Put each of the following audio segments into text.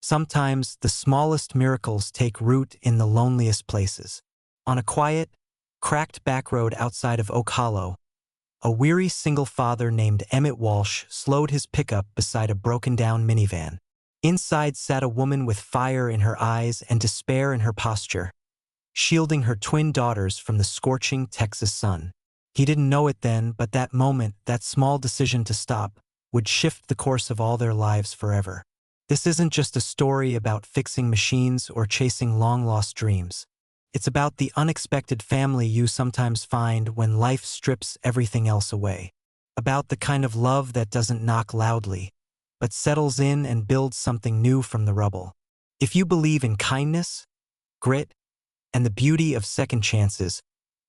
Sometimes the smallest miracles take root in the loneliest places. On a quiet, cracked back road outside of Oak Hollow, a weary single father named Emmett Walsh slowed his pickup beside a broken-down minivan. Inside sat a woman with fire in her eyes and despair in her posture, shielding her twin daughters from the scorching Texas sun. He didn't know it then, but that moment, that small decision to stop, would shift the course of all their lives forever. This isn't just a story about fixing machines or chasing long-lost dreams. It's about the unexpected family you sometimes find when life strips everything else away. About the kind of love that doesn't knock loudly, but settles in and builds something new from the rubble. If you believe in kindness, grit, and the beauty of second chances,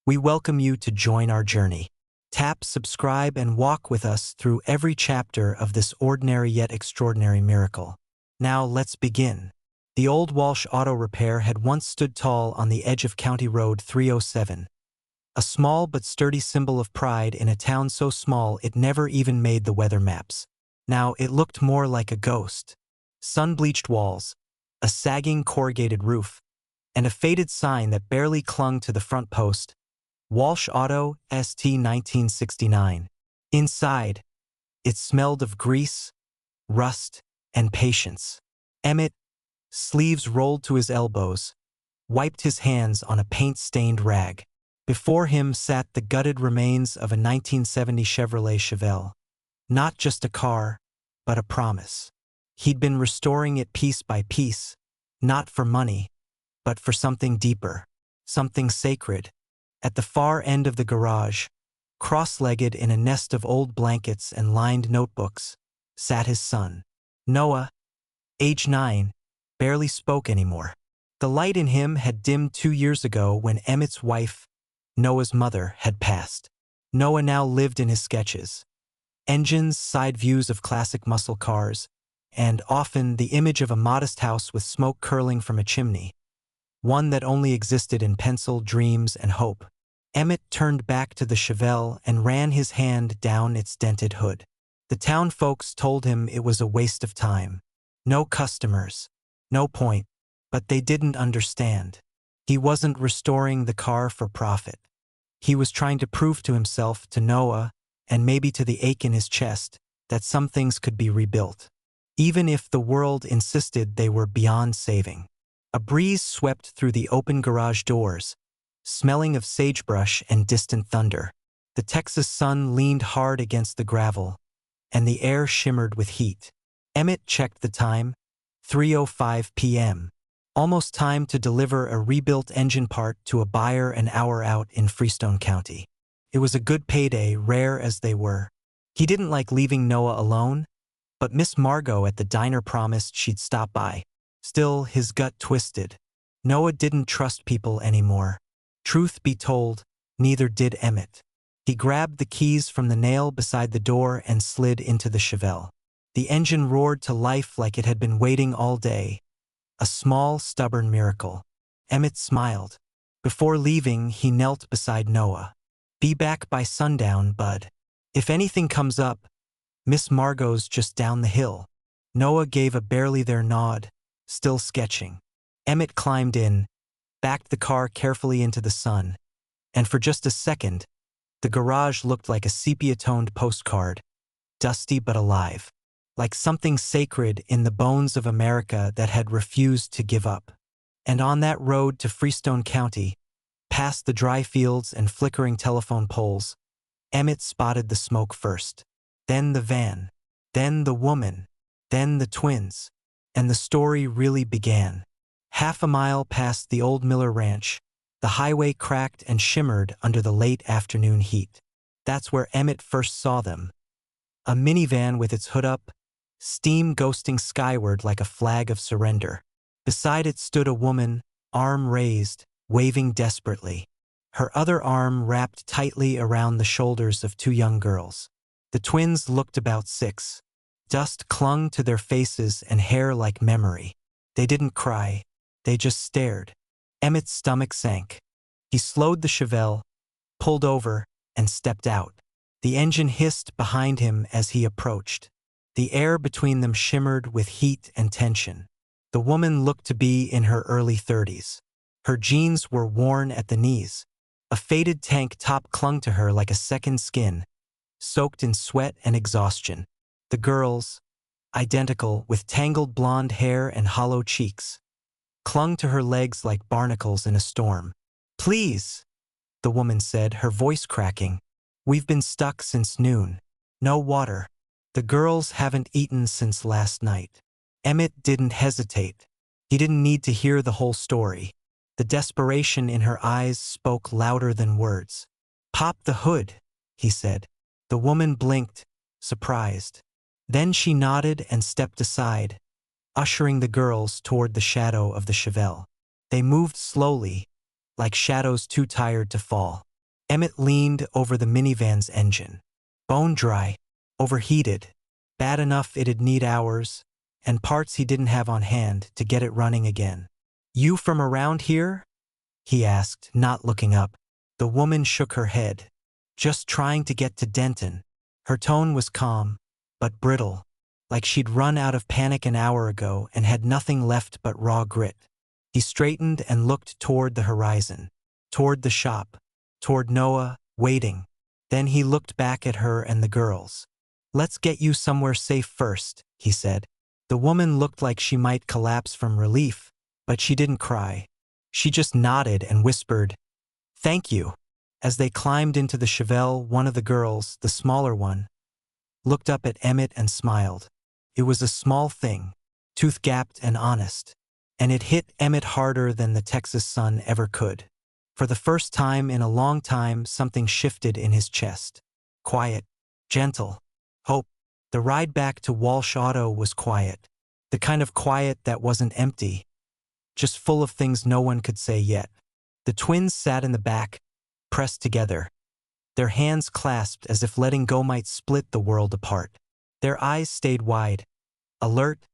we welcome you to join our journey. Tap subscribe and walk with us through every chapter of this ordinary yet extraordinary miracle. Now let's begin. The old Walsh Auto Repair had once stood tall on the edge of County Road 307, a small but sturdy symbol of pride in a town so small it never even made the weather maps. Now it looked more like a ghost. Sun-bleached walls, a sagging corrugated roof, and a faded sign that barely clung to the front post, Walsh Auto, St. 1969. Inside, it smelled of grease, rust, and patience. Emmett, sleeves rolled to his elbows, wiped his hands on a paint-stained rag. Before him sat the gutted remains of a 1970 Chevrolet Chevelle. Not just a car, but a promise. He'd been restoring it piece by piece, not for money, but for something deeper, something sacred. At the far end of the garage, cross-legged in a nest of old blankets and lined notebooks, sat his son. Noah, age 9, barely spoke anymore. The light in him had dimmed 2 years ago when Emmett's wife, Noah's mother, had passed. Noah now lived in his sketches. Engines, side views of classic muscle cars, and often the image of a modest house with smoke curling from a chimney. One that only existed in pencil, dreams, and hope. Emmett turned back to the Chevelle and ran his hand down its dented hood. The town folks told him it was a waste of time. No customers, no point, but they didn't understand. He wasn't restoring the car for profit. He was trying to prove to himself, to Noah, and maybe to the ache in his chest, that some things could be rebuilt, even if the world insisted they were beyond saving. A breeze swept through the open garage doors, smelling of sagebrush and distant thunder. The Texas sun leaned hard against the gravel, and the air shimmered with heat. Emmett checked the time, 3:05 p.m. Almost time to deliver a rebuilt engine part to a buyer an hour out in Freestone County. It was a good payday, rare as they were. He didn't like leaving Noah alone, but Miss Margot at the diner promised she'd stop by. Still, his gut twisted. Noah didn't trust people anymore. Truth be told, neither did Emmett. He grabbed the keys from the nail beside the door and slid into the Chevelle. The engine roared to life like it had been waiting all day. A small, stubborn miracle. Emmett smiled. Before leaving, he knelt beside Noah. "Be back by sundown, bud. If anything comes up, Miss Margot's just down the hill." Noah gave a barely there nod, still sketching. Emmett climbed in, backed the car carefully into the sun, and for just a second, the garage looked like a sepia-toned postcard, dusty but alive, like something sacred in the bones of America that had refused to give up. And on that road to Freestone County, past the dry fields and flickering telephone poles, Emmett spotted the smoke first, then the van, then the woman, then the twins, and the story really began. Half a mile past the old Miller Ranch, the highway cracked and shimmered under the late afternoon heat. That's where Emmett first saw them. A minivan with its hood up, steam ghosting skyward like a flag of surrender. Beside it stood a woman, arm raised, waving desperately. Her other arm wrapped tightly around the shoulders of 2 young girls. The twins looked about 6. Dust clung to their faces and hair like memory. They didn't cry. They just stared. Emmett's stomach sank. He slowed the Chevelle, pulled over, and stepped out. The engine hissed behind him as he approached. The air between them shimmered with heat and tension. The woman looked to be in her early 30s. Her jeans were worn at the knees. A faded tank top clung to her like a second skin, soaked in sweat and exhaustion. The girls, identical, with tangled blonde hair and hollow cheeks, clung to her legs like barnacles in a storm. "Please," the woman said, her voice cracking. "We've been stuck since noon. No water. The girls haven't eaten since last night." Emmett didn't hesitate. He didn't need to hear the whole story. The desperation in her eyes spoke louder than words. "Pop the hood," he said. The woman blinked, surprised. Then she nodded and stepped aside, ushering the girls toward the shadow of the Chevelle. They moved slowly, like shadows too tired to fall. Emmett leaned over the minivan's engine. Bone dry, overheated, bad enough it'd need hours, and parts he didn't have on hand to get it running again. "You from around here?" he asked, not looking up. The woman shook her head. "Just trying to get to Denton." Her tone was calm, but brittle, like she'd run out of panic an hour ago and had nothing left but raw grit. He straightened and looked toward the horizon, toward the shop, toward Noah, waiting. Then he looked back at her and the girls. "Let's get you somewhere safe first," he said. The woman looked like she might collapse from relief, but she didn't cry. She just nodded and whispered, "Thank you." As they climbed into the Chevelle, one of the girls, the smaller one, looked up at Emmett and smiled. It was a small thing, tooth-gapped and honest, and it hit Emmett harder than the Texas sun ever could. For the first time in a long time, something shifted in his chest. Quiet, gentle, hope. The ride back to Walsh Auto was quiet. The kind of quiet that wasn't empty, just full of things no one could say yet. The twins sat in the back, pressed together, their hands clasped as if letting go might split the world apart. Their eyes stayed wide, alert,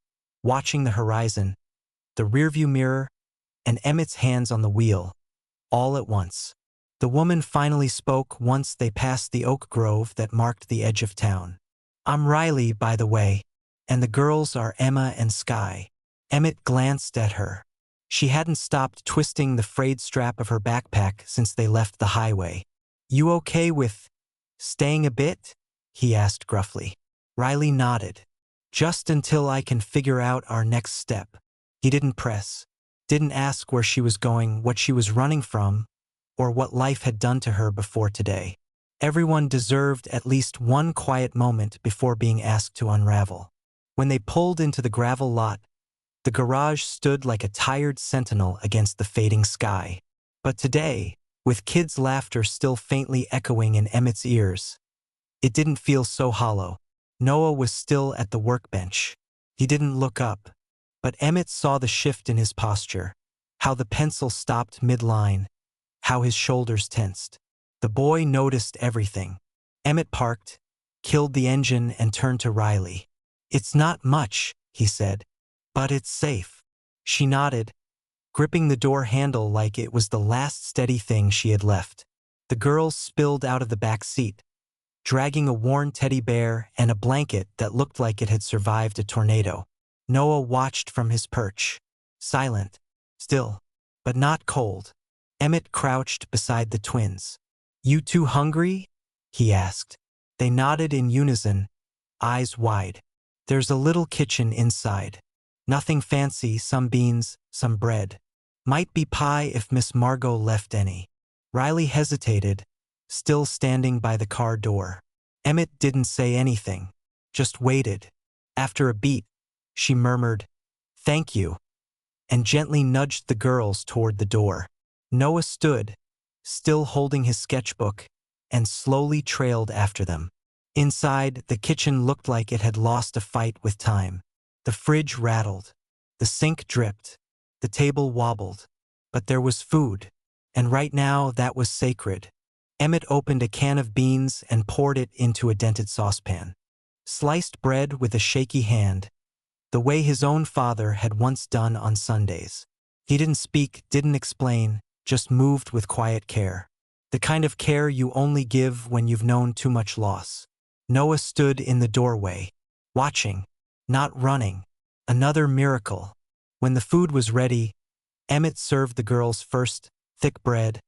watching the horizon, the rearview mirror, and Emmett's hands on the wheel, all at once. The woman finally spoke once they passed the oak grove that marked the edge of town. "I'm Riley, by the way, and the girls are Emma and Sky." Emmett glanced at her. She hadn't stopped twisting the frayed strap of her backpack since they left the highway. "You okay with staying a bit?" he asked gruffly. Riley nodded. "Just until I can figure out our next step." He didn't press, didn't ask where she was going, what she was running from, or what life had done to her before today. Everyone deserved at least one quiet moment before being asked to unravel. When they pulled into the gravel lot, the garage stood like a tired sentinel against the fading sky. But today, with kids' laughter still faintly echoing in Emmett's ears, it didn't feel so hollow. Noah was still at the workbench. He didn't look up, but Emmett saw the shift in his posture, how the pencil stopped mid-line, how his shoulders tensed. The boy noticed everything. Emmett parked, killed the engine, and turned to Riley. "It's not much," he said, "but it's safe." She nodded, gripping the door handle like it was the last steady thing she had left. The girls spilled out of the back seat, dragging a worn teddy bear and a blanket that looked like it had survived a tornado. Noah watched from his perch, silent, still, but not cold. Emmett crouched beside the twins. "You two hungry?" he asked. They nodded in unison, eyes wide. "There's a little kitchen inside. Nothing fancy, some beans, some bread. Might be pie if Miss Margot left any." Riley hesitated, still standing by the car door. Emmett didn't say anything, just waited. After a beat, she murmured, "Thank you," and gently nudged the girls toward the door. Noah stood, still holding his sketchbook, and slowly trailed after them. Inside, the kitchen looked like it had lost a fight with time. The fridge rattled, the sink dripped, the table wobbled, but there was food, and right now that was sacred. Emmett opened a can of beans and poured it into a dented saucepan. Sliced bread with a shaky hand, the way his own father had once done on Sundays. He didn't speak, didn't explain, just moved with quiet care. The kind of care you only give when you've known too much loss. Noah stood in the doorway, watching, not running. Another miracle. When the food was ready, Emmett served the girls first thick bread,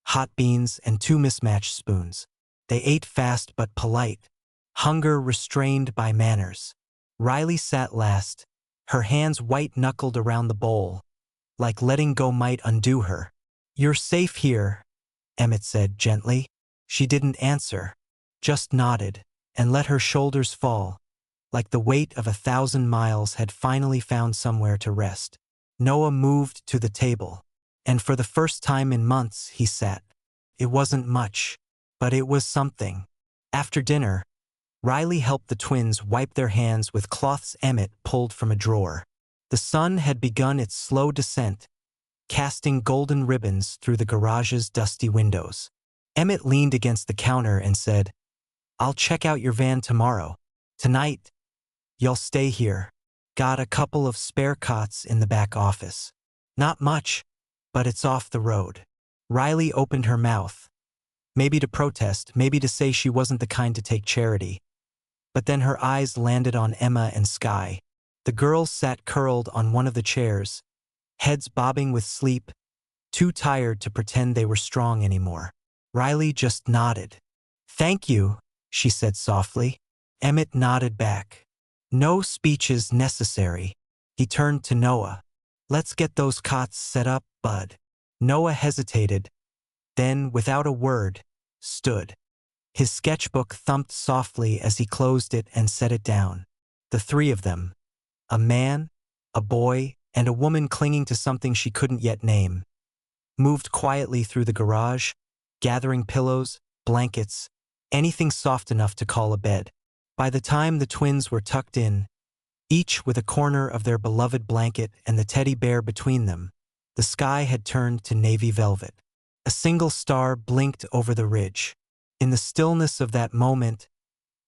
hot beans, and 2 mismatched spoons. They ate fast but polite, hunger restrained by manners. Riley sat last, her hands white-knuckled around the bowl, like letting go might undo her. "You're safe here," Emmett said gently. She didn't answer, just nodded, and let her shoulders fall, like the weight of 1,000 miles had finally found somewhere to rest. Noah moved to the table, and for the first time in months he sat. It wasn't much, but it was something. After dinner, Riley helped the twins wipe their hands with cloths Emmett pulled from a drawer. The sun had begun its slow descent, casting golden ribbons through the garage's dusty windows. Emmett leaned against the counter and said, "I'll check out your van tomorrow. Tonight, you'll stay here. Got a couple of spare cots in the back office. Not much, but it's off the road." Riley opened her mouth, maybe to protest, maybe to say she wasn't the kind to take charity. But then her eyes landed on Emma and Sky. The girls sat curled on one of the chairs, heads bobbing with sleep, too tired to pretend they were strong anymore. Riley just nodded. "Thank you," she said softly. Emmett nodded back. "No speeches necessary." He turned to Noah. "Let's get those cots set up, bud." Noah hesitated, then, without a word, stood. His sketchbook thumped softly as he closed it and set it down. The 3 of them, a man, a boy, and a woman clinging to something she couldn't yet name, moved quietly through the garage, gathering pillows, blankets, anything soft enough to call a bed. By the time the twins were tucked in, each with a corner of their beloved blanket and the teddy bear between them, the sky had turned to navy velvet. A single star blinked over the ridge. In the stillness of that moment,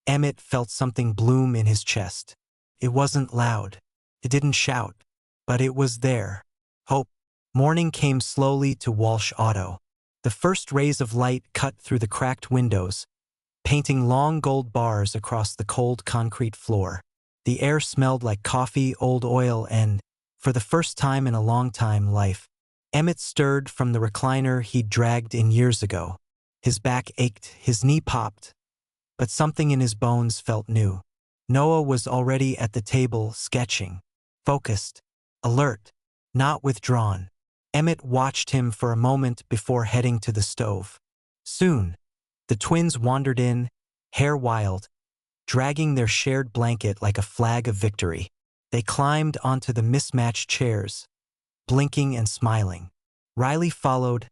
Emmett felt something bloom in his chest. It wasn't loud. It didn't shout. But it was there. Hope. Morning came slowly to Walsh Auto. The first rays of light cut through the cracked windows, painting long gold bars across the cold concrete floor. The air smelled like coffee, old oil, and, for the first time in a long time, life. Emmett stirred from the recliner he'd dragged in years ago. His back ached, his knee popped, but something in his bones felt new. Noah was already at the table, sketching, focused, alert, not withdrawn. Emmett watched him for a moment before heading to the stove. Soon, the twins wandered in, hair wild, dragging their shared blanket like a flag of victory. They climbed onto the mismatched chairs, blinking and smiling. Riley followed,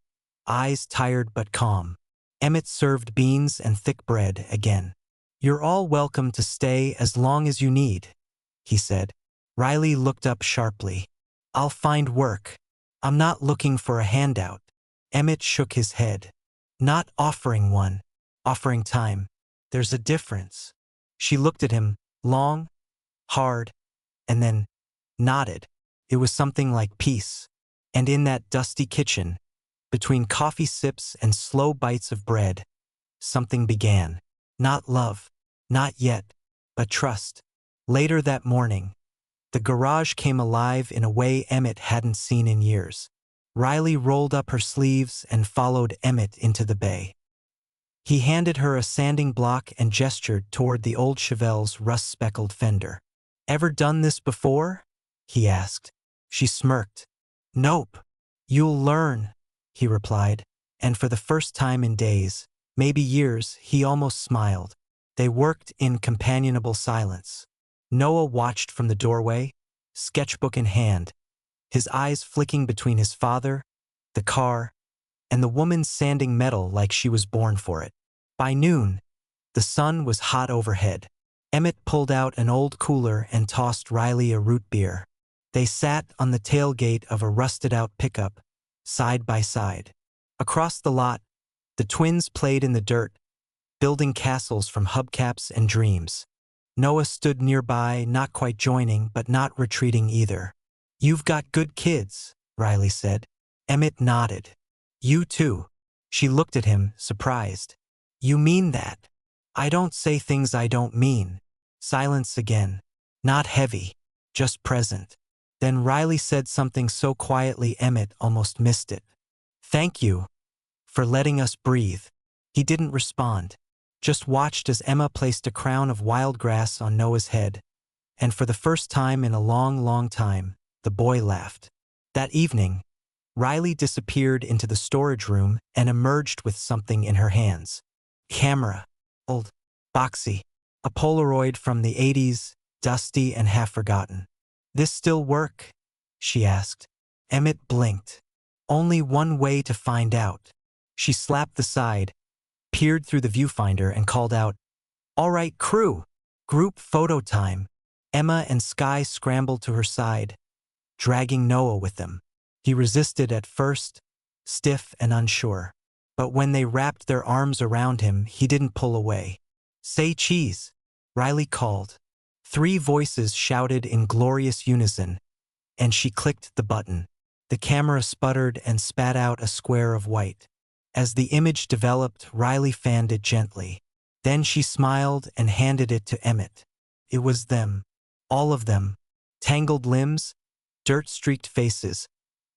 eyes tired but calm. Emmett served beans and thick bread again. "You're all welcome to stay as long as you need," he said. Riley looked up sharply. "I'll find work. I'm not looking for a handout." Emmett shook his head. "Not offering one, offering time. There's a difference." She looked at him, long, hard, and then nodded. It was something like peace. And in that dusty kitchen, between coffee sips and slow bites of bread, something began. Not love, not yet, but trust. Later that morning, the garage came alive in a way Emmett hadn't seen in years. Riley rolled up her sleeves and followed Emmett into the bay. He handed her a sanding block and gestured toward the old Chevelle's rust-speckled fender. "Ever done this before?" he asked. She smirked. "Nope. You'll learn," he replied, and for the first time in days, maybe years, he almost smiled. They worked in companionable silence. Noah watched from the doorway, sketchbook in hand, his eyes flicking between his father, the car, and the woman sanding metal like she was born for it. By noon, the sun was hot overhead. Emmett pulled out an old cooler and tossed Riley a root beer. They sat on the tailgate of a rusted-out pickup, side by side. Across the lot, the twins played in the dirt, building castles from hubcaps and dreams. Noah stood nearby, not quite joining, but not retreating either. "You've got good kids," Riley said. Emmett nodded. "You too." She looked at him, surprised. "You mean that?" "I don't say things I don't mean." Silence again. Not heavy, just present. Then Riley said something so quietly Emmett almost missed it. "Thank you for letting us breathe." He didn't respond, just watched as Emma placed a crown of wild grass on Noah's head. And for the first time in a long, long time, the boy laughed. That evening, Riley disappeared into the storage room and emerged with something in her hands. Camera. Old. Boxy. A Polaroid from the 80s, dusty and half-forgotten. "This still work?" she asked. Emmett blinked. "Only one way to find out." She slapped the side, peered through the viewfinder and called out, "All right, crew. Group photo time." Emma and Sky scrambled to her side, dragging Noah with them. He resisted at first, stiff and unsure. But when they wrapped their arms around him, he didn't pull away. "Say cheese," Riley called. 3 voices shouted in glorious unison, and she clicked the button. The camera sputtered and spat out a square of white. As the image developed, Riley fanned it gently. Then she smiled and handed it to Emmett. It was them. All of them. Tangled limbs, dirt-streaked faces,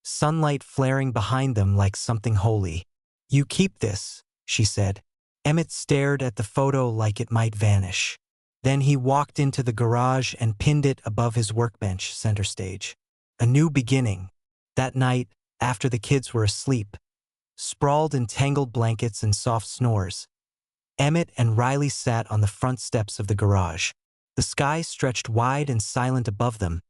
sunlight flaring behind them like something holy. "You keep this," she said. Emmett stared at the photo like it might vanish. Then he walked into the garage and pinned it above his workbench, center stage. A new beginning. That night, after the kids were asleep, sprawled in tangled blankets and soft snores, Emmett and Riley sat on the front steps of the garage. The sky stretched wide and silent above them,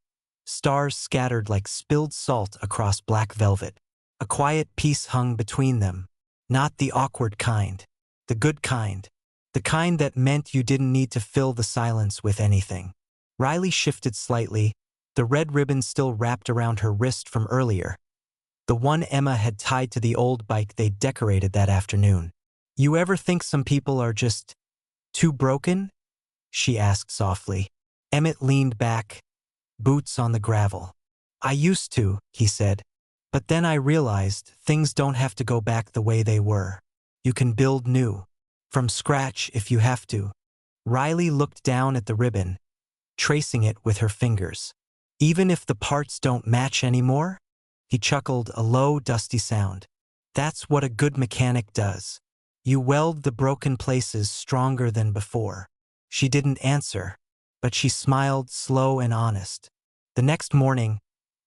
stars scattered like spilled salt across black velvet. A quiet peace hung between them, not the awkward kind, the good kind, the kind that meant you didn't need to fill the silence with anything. Riley shifted slightly, the red ribbon still wrapped around her wrist from earlier, the one Emma had tied to the old bike they'd decorated that afternoon. "You ever think some people are just too broken?" she asked softly. Emmett leaned back, boots on the gravel. "I used to," he said. "But then I realized things don't have to go back the way they were. You can build new. From scratch if you have to." Riley looked down at the ribbon, tracing it with her fingers. "Even if the parts don't match anymore?" He chuckled, a low, dusty sound. "That's what a good mechanic does. You weld the broken places stronger than before." She didn't answer, but she smiled, slow and honest. The next morning,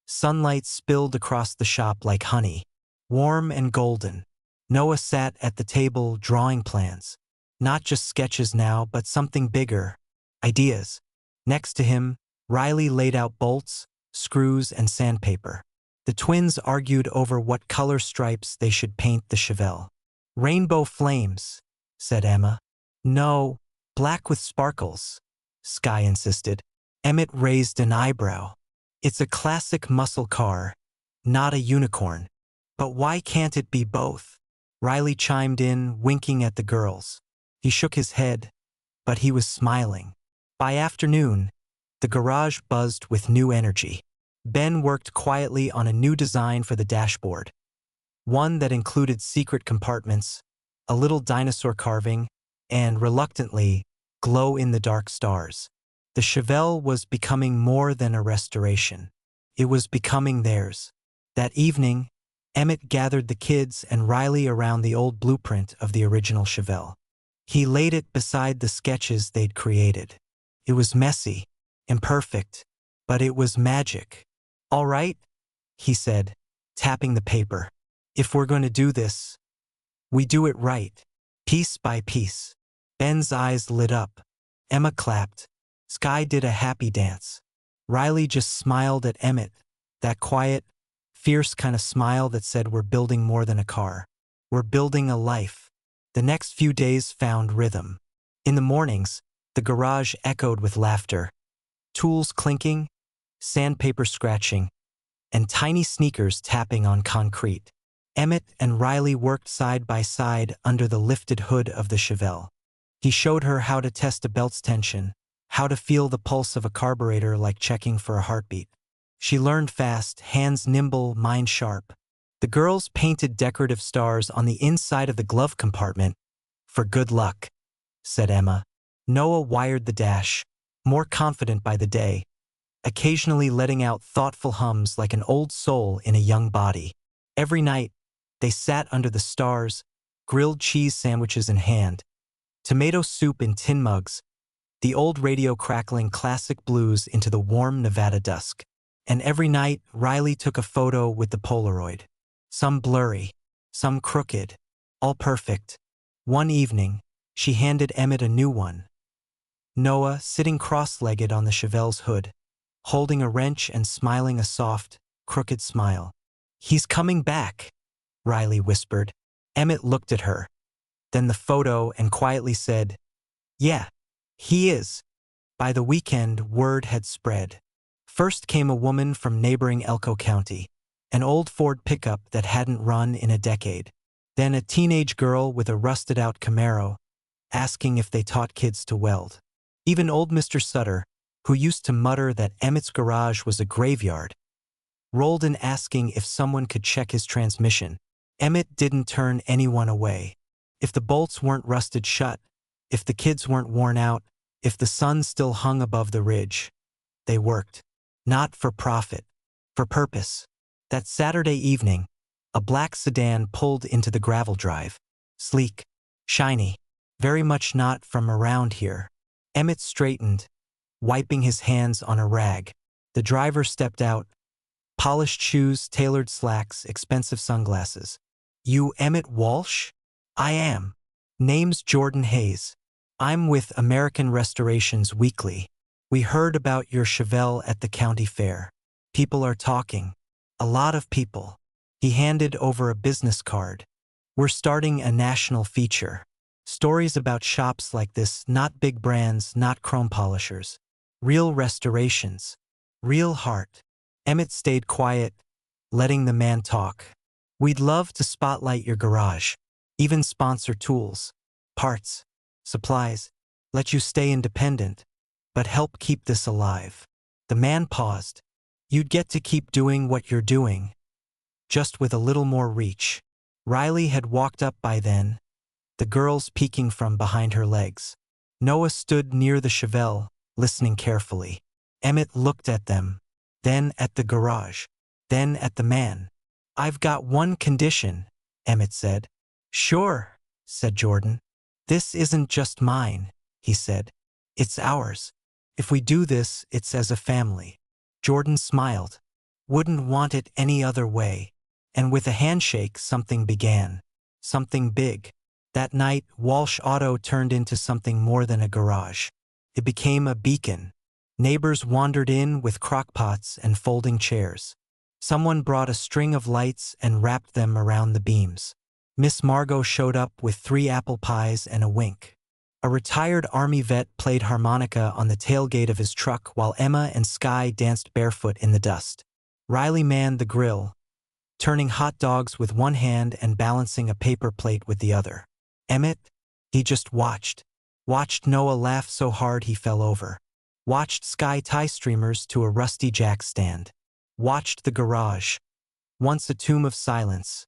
sunlight spilled across the shop like honey, warm and golden. Noah sat at the table drawing plans. Not just sketches now, but something bigger. Ideas. Next to him, Riley laid out bolts, screws, and sandpaper. The twins argued over what color stripes they should paint the Chevelle. "Rainbow flames," said Emma. "No, black with sparkles," Sky insisted. Emmett raised an eyebrow. "It's a classic muscle car, not a unicorn. But why can't it be both?" Riley chimed in, winking at the girls. He shook his head, but he was smiling. By afternoon, the garage buzzed with new energy. Ben worked quietly on a new design for the dashboard, one that included secret compartments, a little dinosaur carving, and, reluctantly, glow-in-the-dark stars. The Chevelle was becoming more than a restoration. It was becoming theirs. That evening, Emmett gathered the kids and Riley around the old blueprint of the original Chevelle. He laid it beside the sketches they'd created. It was messy, imperfect, but it was magic. "All right," he said, tapping the paper. "If we're going to do this, we do it right, piece by piece." Ben's eyes lit up. Emma clapped. Sky did a happy dance. Riley just smiled at Emmett, that quiet, fierce kind of smile that said, "We're building more than a car. We're building a life." The next few days found rhythm. In the mornings, the garage echoed with laughter, tools clinking, sandpaper scratching, and tiny sneakers tapping on concrete. Emmett and Riley worked side by side under the lifted hood of the Chevelle. He showed her how to test a belt's tension, how to feel the pulse of a carburetor like checking for a heartbeat. She learned fast, hands nimble, mind sharp. The girls painted decorative stars on the inside of the glove compartment. "For good luck," said Emma. Noah wired the dash, more confident by the day. occasionally letting out thoughtful hums like an old soul in a young body. Every night, they sat under the stars, grilled cheese sandwiches in hand, tomato soup in tin mugs, the old radio crackling classic blues into the warm Nevada dusk. And every night, Riley took a photo with the Polaroid. Some blurry, some crooked, all perfect. One evening, she handed Emmett a new one. Noah, sitting cross-legged on the Chevelle's hood, holding a wrench and smiling a soft, crooked smile. "He's coming back," Riley whispered. Emmett looked at her, then the photo, and quietly said, "Yeah, he is." By the weekend, word had spread. First came a woman from neighboring Elko County, an old Ford pickup that hadn't run in a decade. Then a teenage girl with a rusted-out Camaro, asking if they taught kids to weld. Even old Mr. Sutter, who used to mutter that Emmett's garage was a graveyard, rolled in asking if someone could check his transmission. Emmett didn't turn anyone away. If the bolts weren't rusted shut, if the kids weren't worn out, if the sun still hung above the ridge, they worked. Not for profit, for purpose. That Saturday evening, a black sedan pulled into the gravel drive. Sleek, shiny, very much not from around here. Emmett straightened, wiping his hands on a rag. The driver stepped out. Polished shoes, tailored slacks, expensive sunglasses. "You Emmett Walsh?" "I am. Name's Jordan Hayes. I'm with American Restorations Weekly. We heard about your Chevelle at the county fair. People are talking. A lot of people." He handed over a business card. "We're starting a national feature. Stories about shops like this, not big brands, not chrome polishers. Real restorations. Real heart." Emmett stayed quiet, letting the man talk. "We'd love to spotlight your garage, even sponsor tools, parts, supplies, let you stay independent, but help keep this alive." The man paused. "You'd get to keep doing what you're doing, just with a little more reach." Riley had walked up by then, the girls peeking from behind her legs. Noah stood near the Chevelle, listening carefully. Emmett looked at them, then at the garage, then at the man. "I've got one condition," Emmett said. "Sure," said Jordan. "This isn't just mine," he said. "It's ours. If we do this, it's as a family." Jordan smiled. "Wouldn't want it any other way." And with a handshake, something began. Something big. That night, Walsh Auto turned into something more than a garage. It became a beacon. Neighbors wandered in with crockpots and folding chairs. Someone brought a string of lights and wrapped them around the beams. Miss Margot showed up with 3 apple pies and a wink. A retired Army vet played harmonica on the tailgate of his truck while Emma and Sky danced barefoot in the dust. Riley manned the grill, turning hot dogs with one hand and balancing a paper plate with the other. Emmett? He just watched. Watched Noah laugh so hard he fell over. Watched Sky tie streamers to a rusty jack stand. Watched the garage, once a tomb of silence,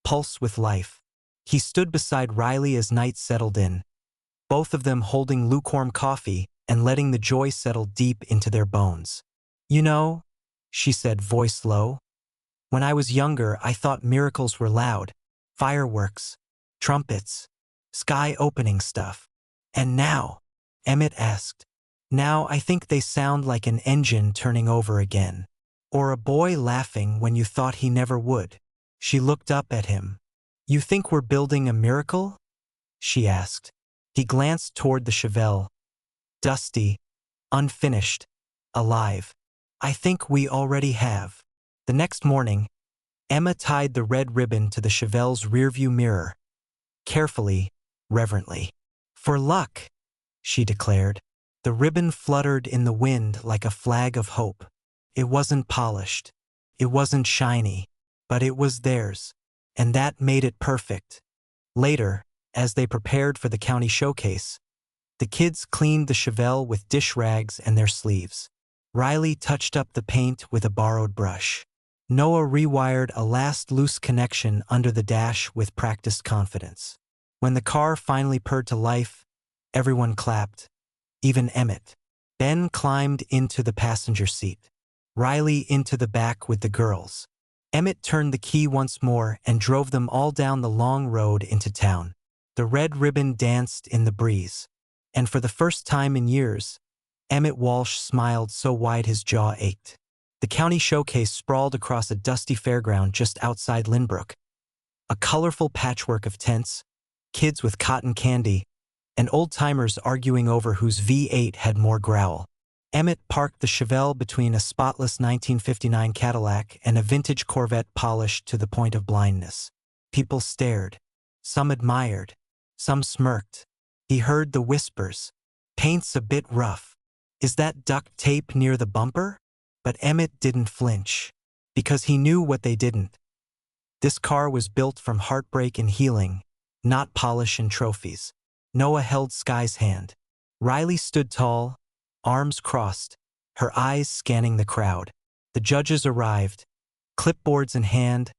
pulse with life. He stood beside Riley as night settled in, both of them holding lukewarm coffee and letting the joy settle deep into their bones. "You know," she said, voice low, "when I was younger, I thought miracles were loud. Fireworks, trumpets, sky-opening stuff. And now?" Emmett asked. "Now I think they sound like an engine turning over again. Or a boy laughing when you thought he never would." She looked up at him. "You think we're building a miracle?" she asked. He glanced toward the Chevelle. Dusty, unfinished, alive. "I think we already have." The next morning, Emma tied the red ribbon to the Chevelle's rearview mirror. Carefully, reverently. "For luck," she declared. The ribbon fluttered in the wind like a flag of hope. It wasn't polished. It wasn't shiny. But it was theirs. And that made it perfect. Later, as they prepared for the county showcase, the kids cleaned the Chevelle with dish rags and their sleeves. Riley touched up the paint with a borrowed brush. Noah rewired a last loose connection under the dash with practiced confidence. When the car finally purred to life, everyone clapped, even Emmett. Ben climbed into the passenger seat. Riley into the back with the girls. Emmett turned the key once more and drove them all down the long road into town. The red ribbon danced in the breeze. And for the first time in years, Emmett Walsh smiled so wide his jaw ached. The county showcase sprawled across a dusty fairground just outside Lynbrook. A colorful patchwork of tents, kids with cotton candy, and old-timers arguing over whose V8 had more growl. Emmett parked the Chevelle between a spotless 1959 Cadillac and a vintage Corvette polished to the point of blindness. People stared. Some admired. Some smirked. He heard the whispers. "Paint's a bit rough. Is that duct tape near the bumper?" But Emmett didn't flinch. Because he knew what they didn't. This car was built from heartbreak and healing, not polish and trophies. Noah held Sky's hand. Riley stood tall, arms crossed, her eyes scanning the crowd. The judges arrived, clipboards in hand,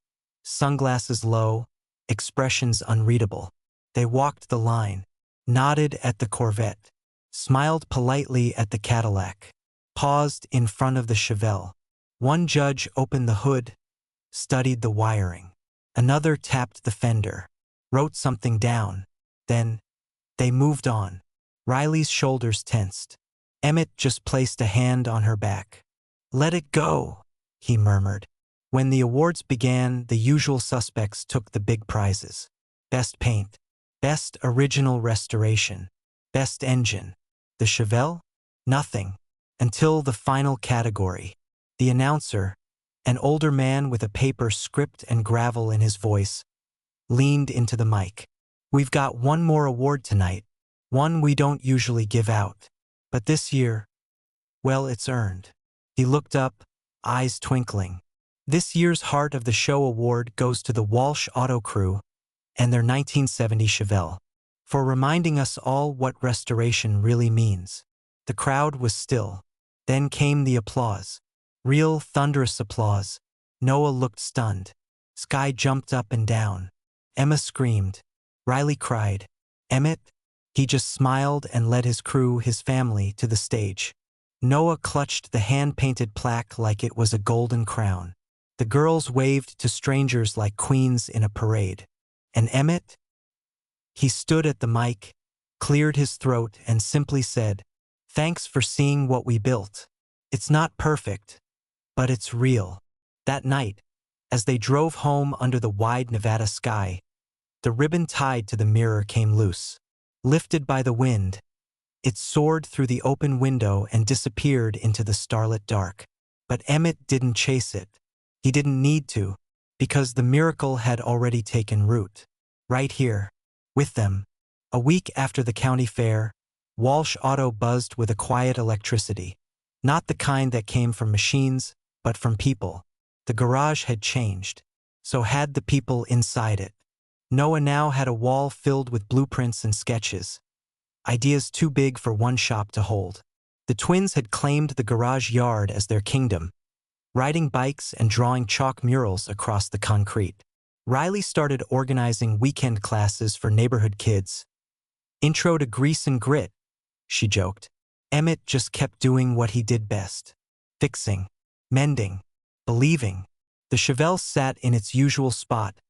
sunglasses low, expressions unreadable. They walked the line, nodded at the Corvette, smiled politely at the Cadillac, paused in front of the Chevelle. One judge opened the hood, studied the wiring. Another tapped the fender, wrote something down. Then, they moved on. Riley's shoulders tensed. Emmett just placed a hand on her back. "Let it go," he murmured. When the awards began, the usual suspects took the big prizes. Best paint, best original restoration, best engine. The Chevelle? Nothing. Until the final category. The announcer, an older man with a paper script and gravel in his voice, leaned into the mic. "We've got one more award tonight, one we don't usually give out. But this year, well, it's earned." He looked up, eyes twinkling. This year's Heart of the Show award goes to the Walsh Auto Crew and their 1970 Chevelle for reminding us all what restoration really means. The crowd was still. Then came the applause. Real, thunderous applause. Noah looked stunned. Sky jumped up and down. Emma screamed. Riley cried. Emmett? He just smiled and led his crew, his family, to the stage. Noah clutched the hand-painted plaque like it was a golden crown. The girls waved to strangers like queens in a parade. And Emmett? He stood at the mic, cleared his throat, and simply said, "Thanks for seeing what we built. It's not perfect, but it's real." That night, as they drove home under the wide Nevada sky, the ribbon tied to the mirror came loose. Lifted by the wind, it soared through the open window and disappeared into the starlit dark. But Emmett didn't chase it. He didn't need to, because the miracle had already taken root. Right here, with them. A week after the county fair, Walsh Auto buzzed with a quiet electricity. Not the kind that came from machines, but from people. The garage had changed. So had the people inside it. Noah now had a wall filled with blueprints and sketches. Ideas too big for one shop to hold. The twins had claimed the garage yard as their kingdom, riding bikes and drawing chalk murals across the concrete. Riley started organizing weekend classes for neighborhood kids. Intro to grease and grit, she joked. Emmett just kept doing what he did best. Fixing, mending, believing. The Chevelle sat in its usual spot,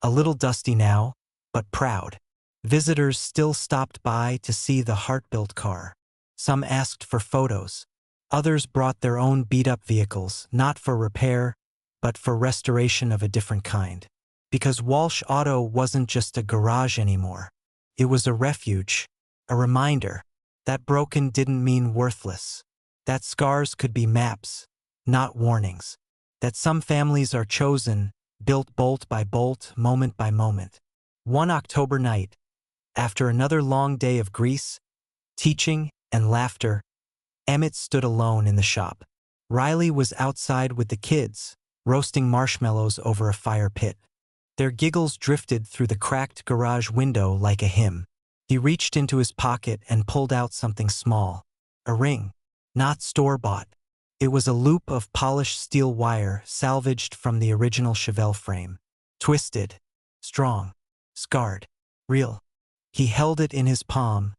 a little dusty now, but proud. Visitors still stopped by to see the heart-built car. Some asked for photos. Others brought their own beat-up vehicles, not for repair, but for restoration of a different kind. Because Walsh Auto wasn't just a garage anymore. It was a refuge, a reminder that broken didn't mean worthless. That scars could be maps, not warnings. That some families are chosen, built bolt by bolt, moment by moment. One October night, after another long day of grease, teaching, and laughter, Emmett stood alone in the shop. Riley was outside with the kids, roasting marshmallows over a fire pit. Their giggles drifted through the cracked garage window like a hymn. He reached into his pocket and pulled out something small. A ring, not store-bought. It was a loop of polished steel wire salvaged from the original Chevelle frame. Twisted, strong, scarred, real. He held it in his palm,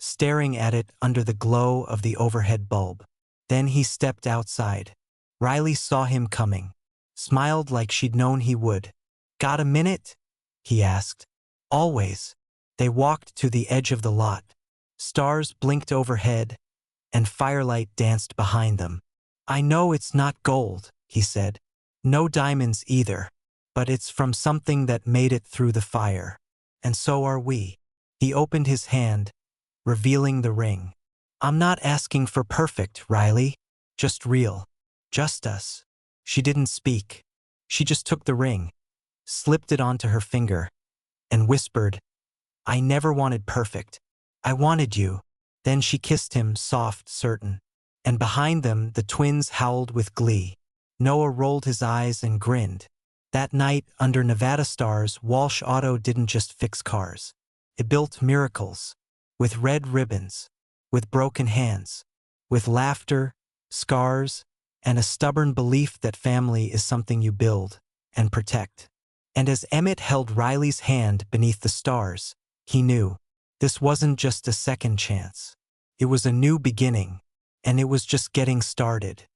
staring at it under the glow of the overhead bulb. Then he stepped outside. Riley saw him coming, smiled like she'd known he would. "Got a minute?" he asked. "Always." They walked to the edge of the lot. Stars blinked overhead, and firelight danced behind them. "I know it's not gold," he said. "No diamonds either. But it's from something that made it through the fire. And so are we." He opened his hand, revealing the ring. "I'm not asking for perfect, Riley. Just real. Just us." She didn't speak. She just took the ring, slipped it onto her finger, and whispered, "I never wanted perfect. I wanted you." Then she kissed him, soft, certain. And behind them, the twins howled with glee. Noah rolled his eyes and grinned. That night, under Nevada stars, Walsh Auto didn't just fix cars. It built miracles. With red ribbons, with broken hands, with laughter, scars, and a stubborn belief that family is something you build and protect. And as Emmett held Riley's hand beneath the stars, he knew this wasn't just a second chance. It was a new beginning, and it was just getting started.